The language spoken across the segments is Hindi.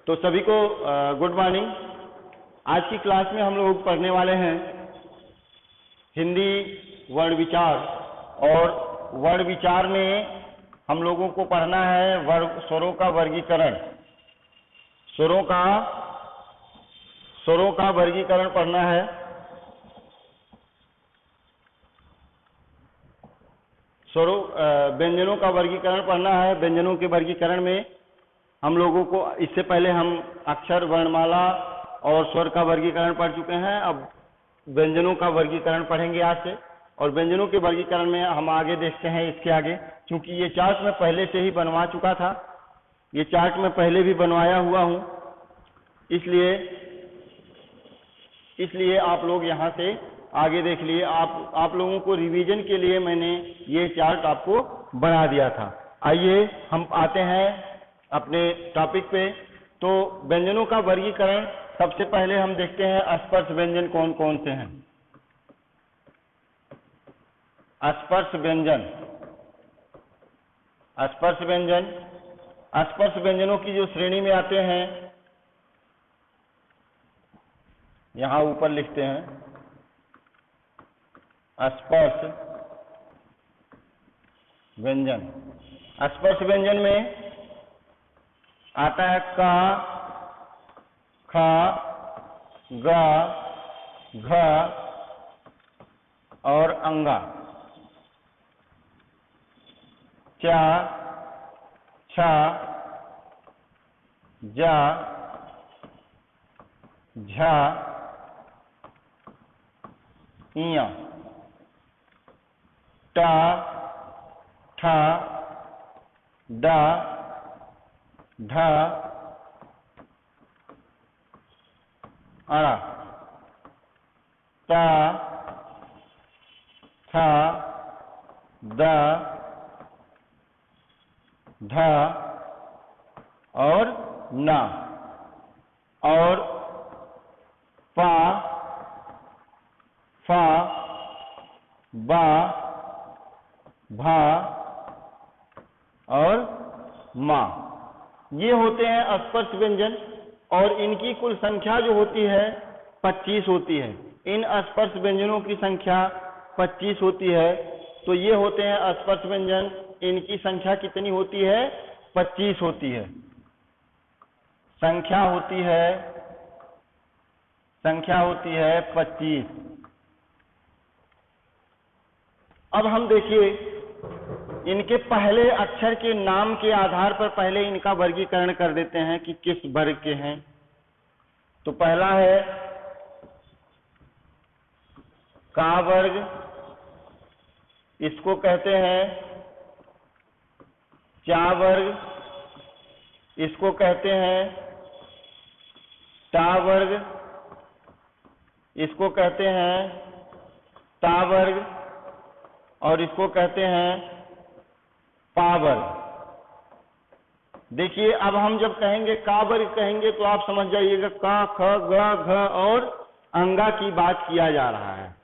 तो सभी को गुड मॉर्निंग। आज की क्लास में हम लोग पढ़ने वाले हैं हिंदी वर्ण विचार, और वर्ण विचार में हम लोगों को पढ़ना है स्वरों का वर्गीकरण। स्वरों का वर्गीकरण पढ़ना है। व्यंजनों का वर्गीकरण पढ़ना है। व्यंजनों के वर्गीकरण में हम लोगों को, इससे पहले हम अक्षर, वर्णमाला और स्वर का वर्गीकरण पढ़ चुके हैं। अब व्यंजनों का वर्गीकरण पढ़ेंगे आज से। और व्यंजनों के वर्गीकरण में हम आगे देखते हैं, इसके आगे, क्योंकि ये चार्ट मैं पहले से ही बनवा चुका था, ये चार्ट मैं पहले भी बनवाया हुआ हूं, इसलिए आप लोग यहाँ से आगे देख लिए। आप लोगों को रिवीजन के लिए मैंने ये चार्ट आपको बना दिया था। आइए हम आते हैं अपने टॉपिक पे। तो व्यंजनों का वर्गीकरण, सबसे पहले हम देखते हैं स्पर्श व्यंजन कौन कौन से हैं। स्पर्श व्यंजनों की जो श्रेणी में आते हैं, यहां ऊपर लिखते हैं स्पर्श व्यंजन। स्पर्श व्यंजन में आता है का, खा, गा, घ और अंगा। चा, छा, जा, झा, इया, टा, ठा, डा, ढा, अड़ा, ता, था, दा, धा और ना, और पा, फा, बा, भा और मा। ये होते हैं स्पर्श व्यंजन, और इनकी कुल संख्या जो होती है 25 होती है। इन स्पर्श व्यंजनों की संख्या 25 होती है। तो ये होते हैं स्पर्श व्यंजन। इनकी संख्या कितनी होती है? 25 होती है। संख्या होती है 25। अब हम देखिए, इनके पहले अक्षर के नाम के आधार पर पहले इनका वर्गीकरण कर देते हैं कि किस वर्ग के हैं। तो पहला है का वर्ग, इसको कहते हैं चा वर्ग, इसको कहते हैं टा वर्ग, इसको कहते हैं ता वर्ग, और इसको कहते हैं पा वर्ग। देखिए, अब हम जब कहेंगे का वर्ग कहेंगे तो आप समझ जाइएगा का, ख, ग, घ और अंगा की बात किया जा रहा है,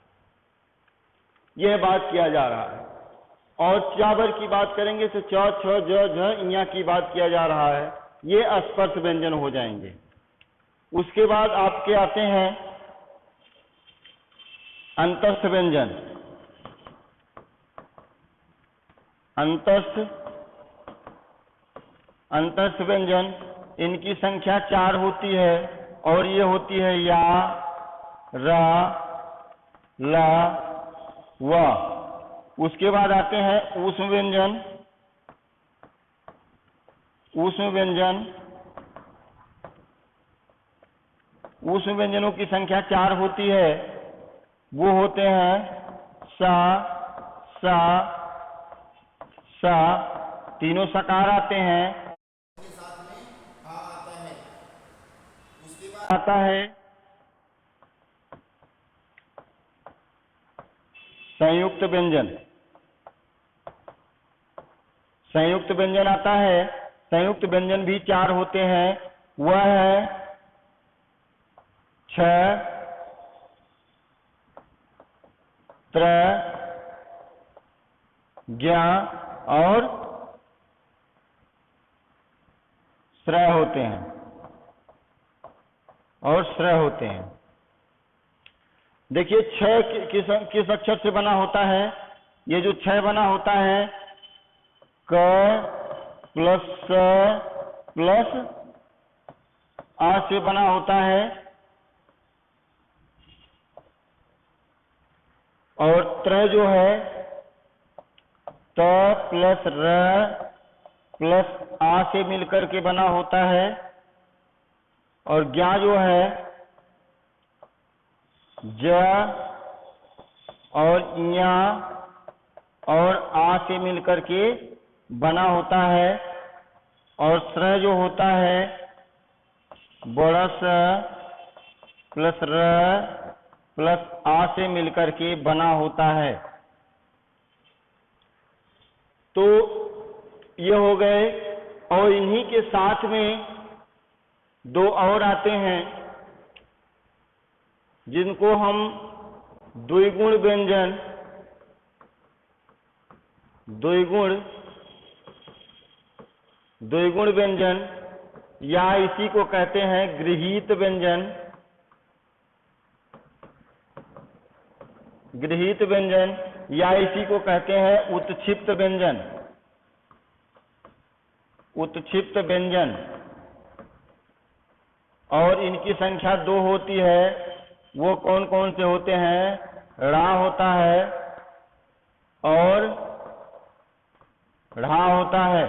यह बात किया जा रहा है। और चा वर्ग की बात करेंगे तो च, छ, ज, झ, इया की बात किया जा rहा है। ये स्पर्श व्यंजन हो जाएंगे। उसके बाद आपके आते हैं अंतस्थ व्यंजन। अंतस्थ व्यंजन, इनकी संख्या 4 होती है, और ये होती है या, रा, ला, वा। उसके बाद आते हैं ऊष्म व्यंजन। ऊष्म व्यंजनों की संख्या 4 होती है। वो होते हैं सा, सा, सा, तीनों सकार आते हैं। उसके साथ में हा आता है। उसके बाद आता है संयुक्त व्यंजन। संयुक्त व्यंजन आता है। संयुक्त व्यंजन भी 4 होते हैं। वह है छ, त्र, ज्ञा और श्रय होते हैं। और श्र होते हैं। देखिए क्षय किस अक्षर से बना होता है? ये जो क्षय बना होता है क प्लस स प्लस आ से बना होता है, और त्र जो है त प्लस र प्लस आ से मिलकर के बना होता है, और ज्ञा जो है ज और ञा और आ से मिलकर के बना होता है, और श्र जो होता है बड़ा स प्लस र प्लस आ से मिलकर के बना होता है। तो ये हो गए, और इन्हीं के साथ में दो और आते हैं जिनको हम द्विगुण व्यंजन, द्विगुण व्यंजन या इसी को कहते हैं गृहीत व्यंजन, गृहीत व्यंजन या इसी को कहते हैं उत्क्षिप्त व्यंजन, उत्क्षिप्त व्यंजन। और इनकी संख्या 2 होती है। वो कौन कौन से होते हैं? ड़ा होता है और ढ़ा होता है।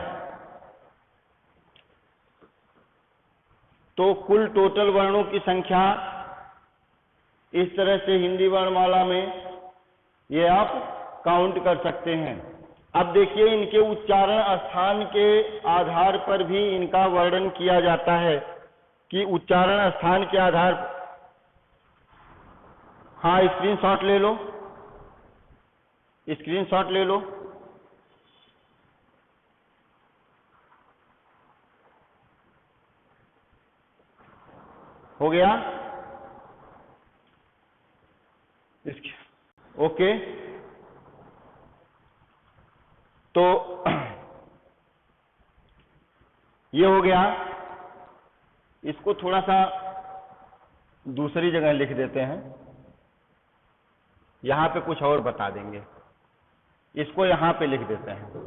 तो कुल टोटल वर्णों की संख्या इस तरह से हिंदी वर्णमाला में ये आप काउंट कर सकते हैं। अब देखिए इनके उच्चारण स्थान के आधार पर भी इनका वर्णन किया जाता है कि उच्चारण स्थान के आधार। हाँ, स्क्रीनशॉट ले लो, स्क्रीनशॉट ले लो। हो गया? ओके। तो ये हो गया। इसको थोड़ा सा दूसरी जगह लिख देते हैं, यहां पे कुछ और बता देंगे। इसको यहां पे लिख देते हैं।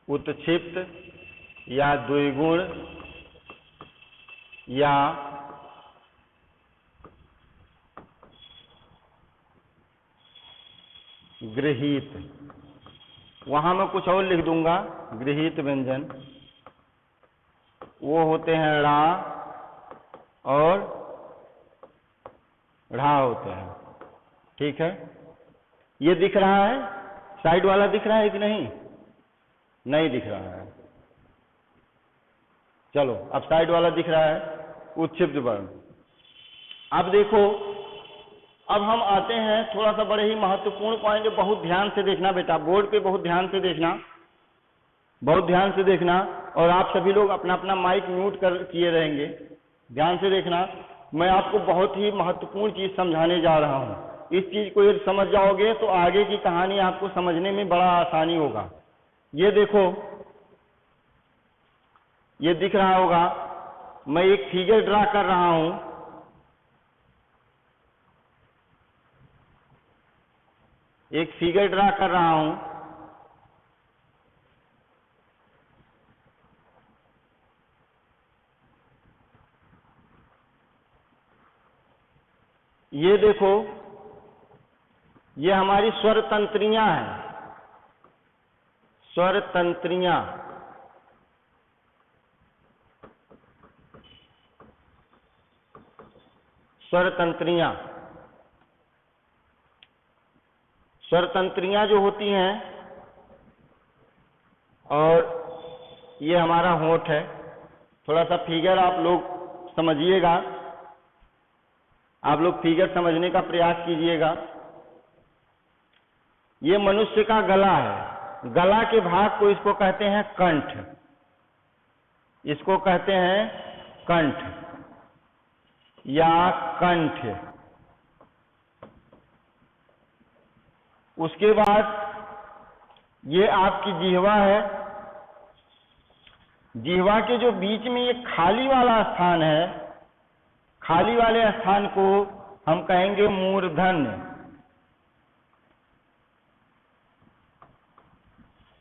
उत्क्षिप्त या द्विगुण या गृहीत, वहां मैं कुछ और लिख दूंगा। गृहीत व्यंजन वो होते हैं ड़ा और ढ़ा होते हैं। ठीक है? ये दिख रहा है? साइड वाला दिख रहा है कि नहीं? नहीं दिख रहा है। चलो, अब साइड वाला दिख रहा है, उत्क्षिप्त वर्ण। अब देखो, अब हम आते हैं थोड़ा सा बड़े ही महत्वपूर्ण पॉइंट। बहुत ध्यान से देखना बेटा, बोर्ड पे बहुत ध्यान से देखना, बहुत ध्यान से देखना। और आप सभी लोग अपना अपना माइक म्यूट कर किए रहेंगे, ध्यान से देखना। मैं आपको बहुत ही महत्वपूर्ण चीज समझाने जा रहा हूं। इस चीज को यदि समझ जाओगे तो आगे की कहानी आपको समझने में बड़ा आसानी होगा। ये देखो, ये दिख रहा होगा, मैं एक फिगर ड्रा कर रहा हूं। एक फिगर ड्रा कर रहा हूं। ये देखो, ये हमारी स्वर तंत्रियां हैं, स्वर तंत्रियां। स्वर तंत्रियां, स्वर तंत्रियां जो होती हैं, और ये हमारा होंठ है। थोड़ा सा फिगर आप लोग समझिएगा, आप लोग फिगर समझने का प्रयास कीजिएगा। ये मनुष्य का गला है। गला के भाग को इसको कहते हैं कंठ, इसको कहते हैं कंठ या कंठ। उसके बाद ये आपकी जिह्वा है, जिह्वा के जो बीच में ये खाली वाला स्थान है, खाली वाले स्थान को हम कहेंगे मूर्धन्य।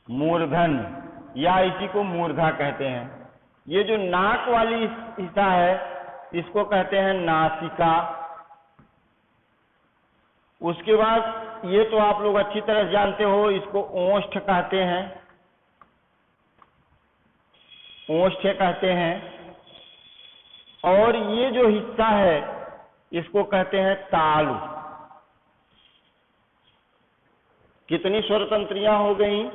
मूर्धन्य या इसी को मूर्धा कहते हैं। ये जो नाक वाली हिस्सा है इसको कहते हैं नासिका। उसके बाद ये तो आप लोग अच्छी तरह जानते हो, इसको ओष्ठ कहते हैं, ओष्ठ कहते हैं। और ये जो हिस्सा है इसको कहते हैं तालु। कितनी स्वर तंत्रियां हो गई?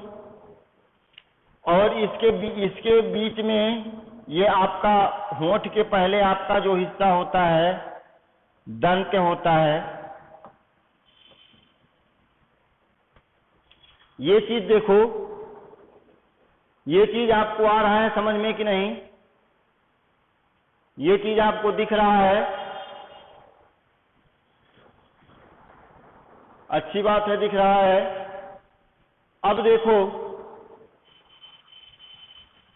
और इसके बीच में ये आपका होंठ के पहले आपका जो हिस्सा होता है दंत होता है। ये चीज देखो, ये चीज आपको आ रहा है समझ में कि नहीं? ये चीज आपको दिख रहा है? अच्छी बात है, दिख रहा है। अब देखो,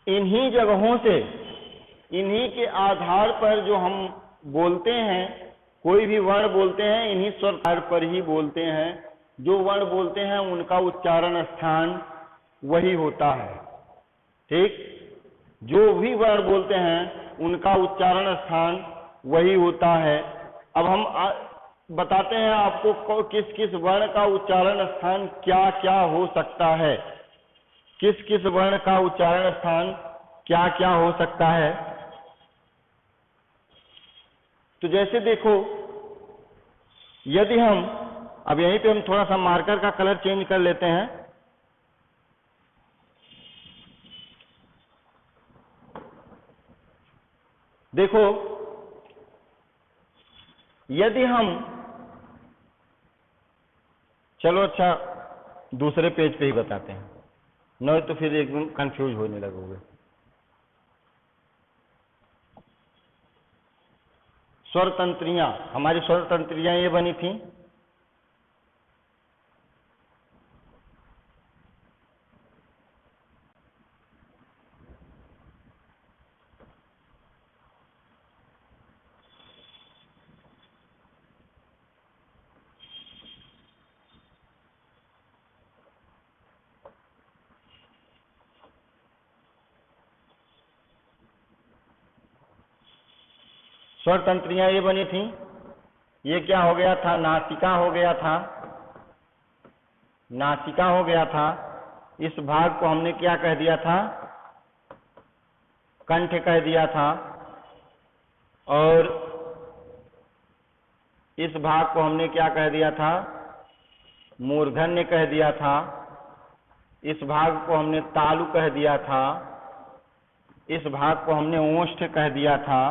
इन्हीं जगहों से, इन्हीं के आधार पर जो हम बोलते हैं, कोई भी वर्ण बोलते हैं इन्हीं स्वर पर ही बोलते हैं। जो वर्ण बोलते हैं उनका उच्चारण स्थान वही होता है। ठीक, जो भी वर्ण बोलते हैं उनका उच्चारण स्थान वही होता है। अब हम बताते हैं आपको किस किस वर्ण का उच्चारण स्थान क्या क्या हो सकता है। किस किस वर्ण का उच्चारण स्थान क्या क्या हो सकता है। तो जैसे देखो, यदि हम अब यहीं पे हम थोड़ा सा मार्कर का कलर चेंज कर लेते हैं। देखो, यदि हम, चलो अच्छा दूसरे पेज पे ही बताते हैं, नहीं तो फिर एकदम कंफ्यूज होने लगोगे। स्वर तंत्रियां, हमारी स्वर तंत्रियां ये बनी थी। स्वर तंत्रियां ये बनी थी। ये क्या हो गया था? नासिका हो गया था। नासिका हो गया था। इस भाग को हमने क्या कह दिया था? कंठ कह दिया था। और इस भाग को हमने क्या कह दिया था? मूर्धन्य कह दिया था। इस भाग को हमने तालु कह दिया था। इस भाग को हमने ओष्ठ कह दिया था।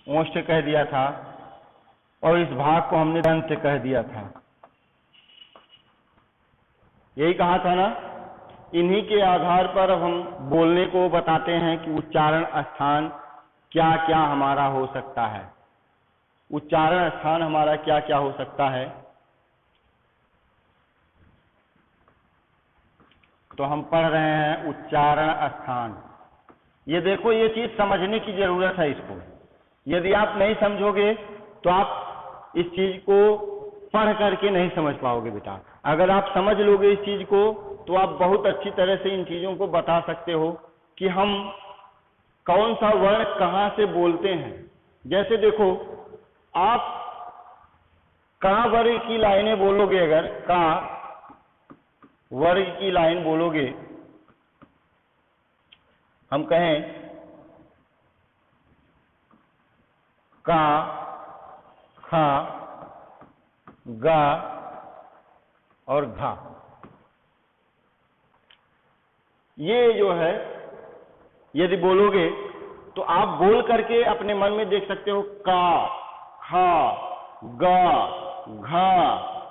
ओष्ठ कह दिया था। और इस भाग को हमने दंत कह दिया था। यही कहा था ना? इन्हीं के आधार पर हम बोलने को बताते हैं कि उच्चारण स्थान क्या क्या हमारा हो सकता है। उच्चारण स्थान हमारा क्या क्या हो सकता है। तो हम पढ़ रहे हैं उच्चारण स्थान। ये देखो, ये चीज समझने की जरूरत है इसको। यदि आप नहीं समझोगे तो आप इस चीज को पढ़ करके नहीं समझ पाओगे बेटा। अगर आप समझ लोगे इस चीज को तो आप बहुत अच्छी तरह से इन चीजों को बता सकते हो कि हम कौन सा वर्ण कहाँ से बोलते हैं। जैसे देखो, आप का वर्ग की लाइनें बोलोगे, अगर का वर्ग की लाइन बोलोगे, हम कहें का, खा, गा और घा, ये जो है यदि बोलोगे तो आप बोल करके अपने मन में देख सकते हो का, खा, गा, घा।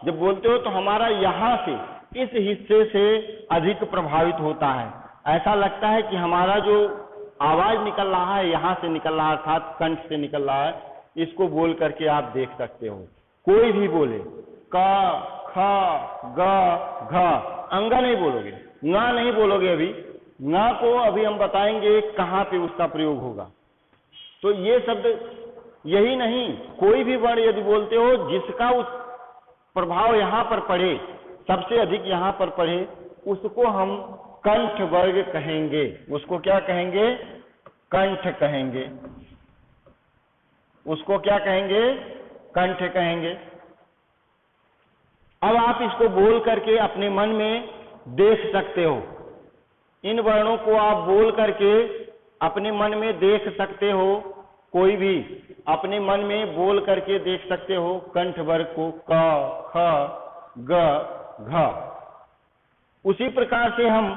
जब बोलते हो तो हमारा यहां से, इस हिस्से से अधिक प्रभावित होता है। ऐसा लगता है कि हमारा जो आवाज निकल रहा है यहां से निकल रहा है, अर्थात कंठ से निकल रहा है। इसको बोल करके आप देख सकते हो। कोई भी बोले, का, खा, गा, घा, अंगा नहीं बोलोगे, ना नहीं बोलोगे। अभी ना को अभी हम बताएंगे कहाँ पे उसका प्रयोग होगा। तो ये शब्द यही नहीं, कोई भी वर्ण यदि बोलते हो जिसका उस प्रभाव यहाँ पर पड़े, सबसे अधिक यहाँ पर पड़े, उसको हम कंठ वर्ग कहेंगे। उसको क्या कहेंगे? कंठ कहेंगे। उसको क्या कहेंगे? कंठ कहेंगे। अब आप इसको बोल करके अपने मन में देख सकते हो। इन वर्णों को आप बोल करके अपने मन में देख सकते हो। कोई भी अपने मन में बोल करके देख सकते हो कंठ वर्ग को, क, ख, ग, घ। उसी प्रकार से हम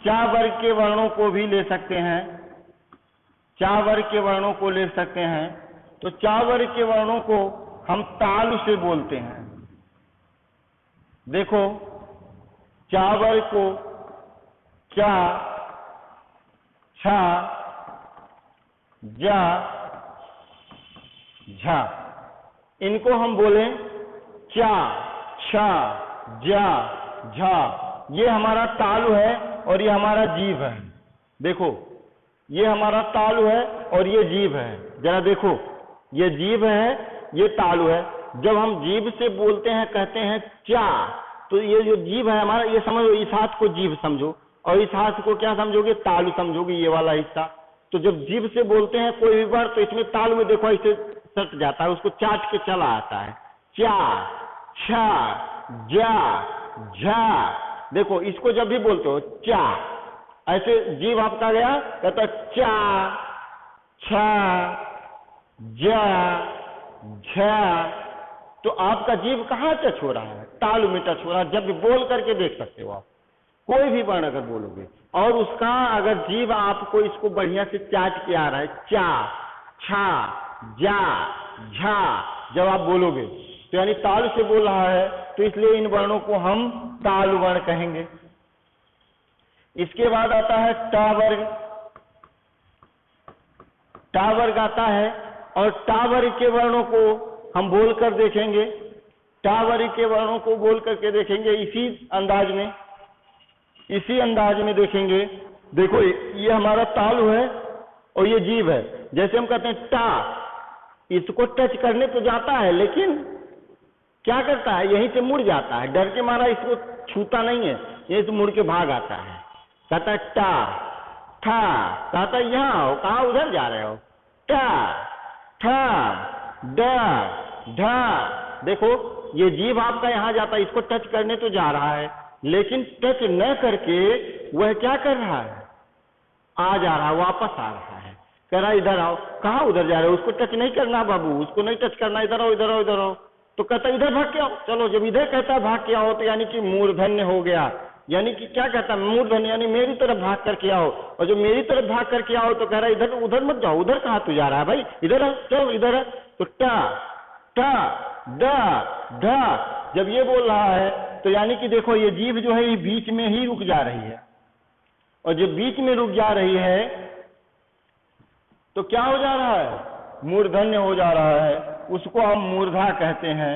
चा वर्ग के वर्णों को भी ले सकते हैं। चा वर्ग के वर्णों को ले सकते हैं। तो चा वर्ग के वर्णों को हम तालु से बोलते हैं। देखो, चा वर्ग को चा, छा, जा, झा, इनको हम बोले चा, छा, जा, झा। ये हमारा तालु है और ये हमारा जीभ है। देखो, ये हमारा तालु है और ये जीभ है। जरा देखो, ये जीभ है, ये तालु है। जब हम जीभ से बोलते हैं, कहते हैं चा, तो ये जो जीभ है हमारा, ये समझो, इस हाथ को जीभ समझो और इस हाथ को क्या समझोगे? तालु समझोगे, ये वाला हिस्सा। तो जब जीभ से बोलते हैं कोई भी वर्ड, तो इसमें तालु में देखो ऐसे सट जाता है, उसको चाट के चला आता है। चा, छा, जा, झा। देखो, इसको जब भी बोलते हो चा, ऐसे जीभ आपका गया, कहता चा, छा, जा, झा। तो आपका जीभ कहाँ टच हो रहा है? तालु में टच हो रहा है। जब भी बोल करके देख सकते हो आप, कोई भी वर्ण अगर बोलोगे और उसका अगर जीभ आपको इसको बढ़िया से चाट के आ रहा है, चा, छा, जा, झा, जब आप बोलोगे तो यानी तालु से बोल रहा है। तो इसलिए इन वर्णों को हम तालु वर्ण कहेंगे। इसके बाद आता है टा वर्ग। टा वर्ग आता है और टा वर्ग के वर्णों को हम बोल कर देखेंगे। टा वर्ग के वर्णों को बोल करके देखेंगे इसी अंदाज में, इसी अंदाज में देखेंगे। देखो, ये हमारा तालु है और ये जीभ है। जैसे हम कहते हैं टा, इसको टच करने तो जाता है, लेकिन क्या करता है? यहीं से मुड़ जाता है। डर के मारा इसको छूता नहीं है, यहीं से मुड़ के भाग आता है। कहता है टा, ठा, कहता है यहाँ हो, कहाँ उधर जा रहे हो? टा, ठा, डा, ढा। देखो, ये जीभ आपका यहाँ जाता है, इसको टच करने तो जा रहा है, लेकिन टच न करके वह क्या कर रहा है? आ जा रहा है, वापस आ रहा है। कह रहा इधर आओ। कहाँ उधर जा रहे हो? उसको टच नहीं करना बाबू, उसको नहीं टच करना, इधर आओ, इधर आओ, इधर आओ। तो कहता इधर भाग के आओ। चलो, जब इधर कहता है भाग के आओ, तो यानी कि मूर्धन्य हो गया। यानी कि क्या कहता है? मूर्धन्य, यानी मेरी तरफ भाग करके आओ। और जब मेरी तरफ भाग करके आओ तो कह रहा है इधर, उधर मत जाओ। उधर कहाँ तू जा रहा है भाई? इधर आओ, चलो इधर है। तो टा, टा, डा, ढा, जब ये बोल रहा है तो यानी कि देखो, ये जीभ जो है ये बीच में ही रुक जा रही है। और जब बीच में रुक जा रही है तो क्या हो जा रहा है? मूर्धन्य हो जा रहा है। उसको हम मूर्धा कहते हैं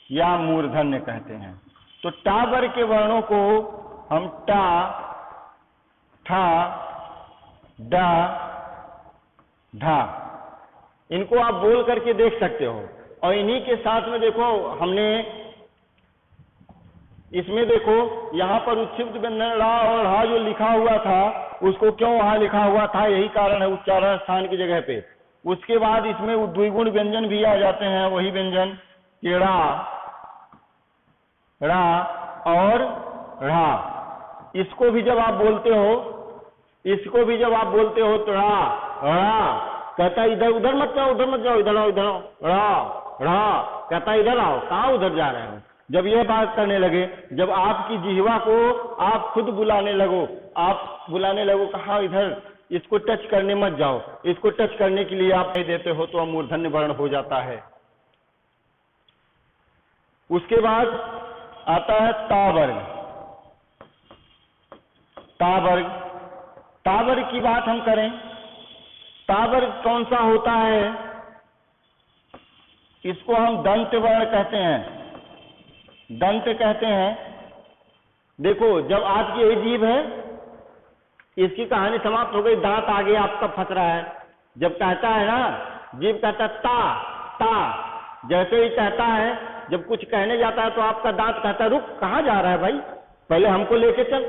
या मूर्धन्य कहते हैं। तो टा वर्ग के वर्णों को हम टा, ठा, डा, ढा, इनको आप बोल करके देख सकते हो। और इन्हीं के साथ में देखो, हमने इसमें देखो यहाँ पर उच्छिष्ट व्यंजन रा और हा जो लिखा हुआ था, उसको क्यों वहां लिखा हुआ था? यही कारण है, उच्चारण स्थान की जगह पे। उसके बाद इसमें द्विगुण व्यंजन भी आ जाते हैं, वही व्यंजन रा, रा और रा। इसको भी जब आप बोलते हो, इसको भी जब आप बोलते हो तो रा, रा, कहता है इधर, उधर मत जाओ, उधर मत जाओ, इधर आओ, इधर आओ। रा, रा, कहता है इधर आओ, कहाँ उधर जा रहे हो? जब यह बात करने लगे, जब आपकी जिह्वा को आप खुद बुलाने लगो, आप बुलाने लगो कहाँ इधर, इसको टच करने मत जाओ, इसको टच करने के लिए आप नहीं देते हो, तो मूर्धन्य वर्ण हो जाता है। उसके बाद आता है ता वर्ग। ता वर्ग, ता वर्ग की बात हम करें, ता वर्ग कौन सा होता है? इसको हम दंत वर्ण कहते हैं, दंत कहते हैं। देखो जब आपकी यही जीभ है, इसकी कहानी समाप्त हो गई, दांत आगे आपका फंस रहा है। जब कहता है ना, जीभ कहता है ता ता, जैसे ही कहता है, जब कुछ कहने जाता है तो आपका दांत कहता है रुक, कहाँ जा रहा है भाई, पहले हमको लेके चल।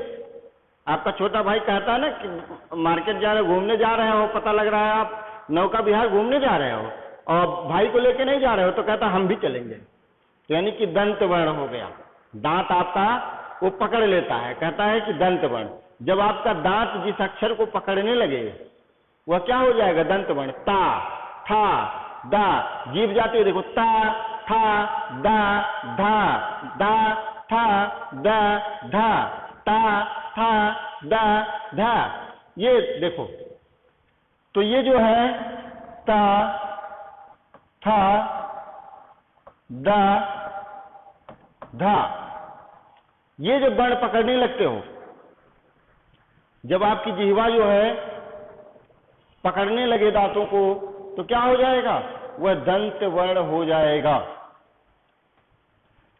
आपका छोटा भाई कहता है ना कि मार्केट जा रहे हो, घूमने जा रहे हो, पता लग रहा है आप नौका विहार घूमने जा रहे हो और भाई को लेके नहीं जा रहे हो, तो कहता हम भी चलेंगे। तो यानी कि दंत वर्ण हो गया, दांत आपका वो पकड़ लेता है, कहता है कि दंत वर्ण। जब आपका दांत जिस अक्षर को पकड़ने लगे वह क्या हो जाएगा, दंत वर्ण। ता था दा, जीभ जाती है, देखो ता था दा धा, दा था दा धा, ता था दा धा। ये देखो, तो ये जो है ता था दा धा, ये जो वर्ण पकड़ने लगते हो, जब आपकी जिह्वा जो है पकड़ने लगे दांतों को, तो क्या हो जाएगा, वह दंत वर्ण हो जाएगा।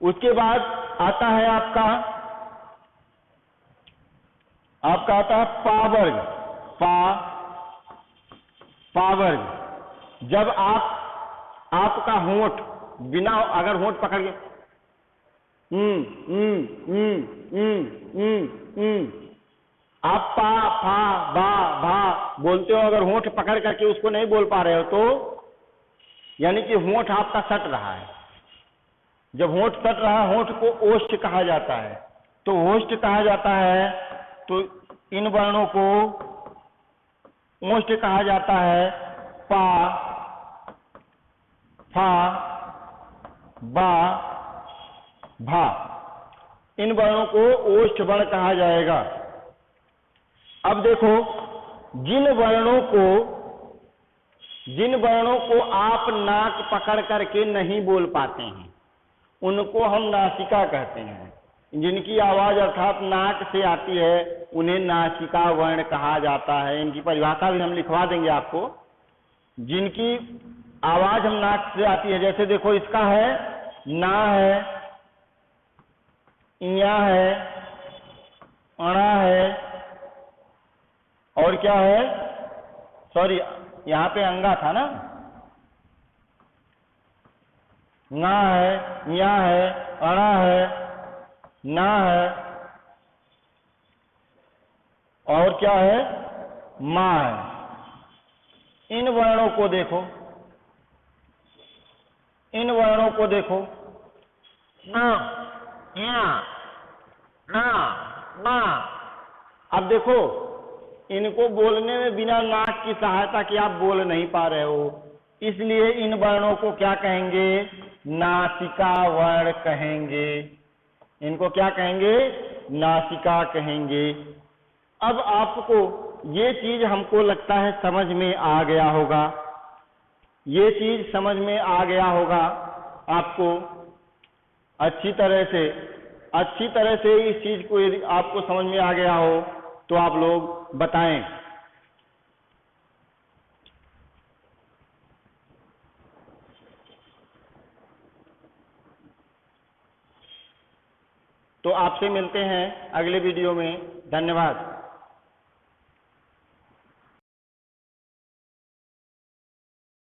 उसके बाद आता है आपका आता है पा वर्ग, पा वर्ग। जब आपका होंठ बिना, अगर होंठ पकड़ के आप पा फा बा भा बोलते हो, अगर होंठ पकड़ करके उसको नहीं बोल पा रहे हो, तो यानी कि होंठ आपका सट रहा है। जब होंठ सट रहा है, होंठ को ओष्ठ कहा जाता है। तो ओष्ठ कहा जाता है, तो इन वर्णों को ओष्ठ कहा जाता है। पा फा बा भा, इन वर्णों को ओष्ठ वर्ण कहा जाएगा। अब देखो, जिन वर्णों को आप नाक पकड़ करके नहीं बोल पाते हैं, उनको हम नासिका कहते हैं। जिनकी आवाज अर्थात नाक से आती है, उन्हें नासिका वर्ण कहा जाता है। इनकी परिभाषा भी हम लिखवा देंगे आपको। जिनकी आवाज हम नाक से आती है, जैसे देखो इसका है ना है, इया है, अणा है, और क्या है, सॉरी यहाँ पे अंगा था ना, ना है, या है, अणा है, ना है, और क्या है, मां है। इन वर्णों को देखो, इन वर्णों को देखो, ना, या, ना, ना। अब देखो, इनको बोलने में बिना नाक की सहायता के आप बोल नहीं पा रहे हो, इसलिए इन वर्णों को क्या कहेंगे, नासिका वर्ण कहेंगे। इनको क्या कहेंगे, नासिका कहेंगे। अब आपको ये चीज हमको लगता है समझ में आ गया होगा, ये चीज समझ में आ गया होगा आपको अच्छी तरह से इस चीज को यदि आपको समझ में आ गया हो तो आप लोग बताएं। तो आपसे मिलते हैं अगले वीडियो में। धन्यवाद।